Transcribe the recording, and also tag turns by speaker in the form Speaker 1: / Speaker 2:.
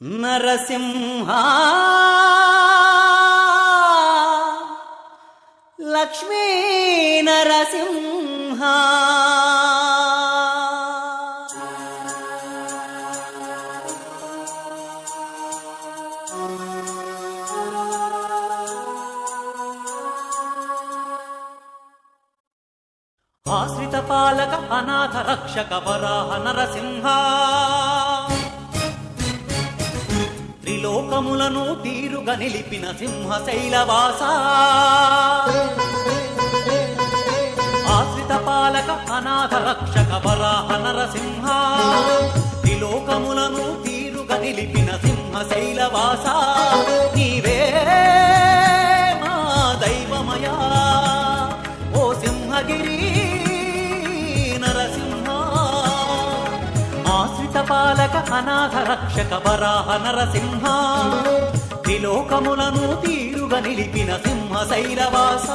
Speaker 1: నరసింహ లక్ష్మీ నరసింహ ఆశ్రిత పాలక అనాథ రక్షక వరాహ నరసింహ త్రిలోకములను తీరుగా నిలిపిన సింహ శైలవాస ఆశ్రిత పాలక అనాథ రక్షక వరాహ నరసింహ త్రిలోకములను తీరుగా నిలిపిన సింహ శైలవాస నీవే మా దైవమయా ఓ సింహగిరి పాలక అనాథ రక్షక వరాహ నరసింహ త్రిలోకములను తీరుగా నిలిపిన సింహ శైలవాస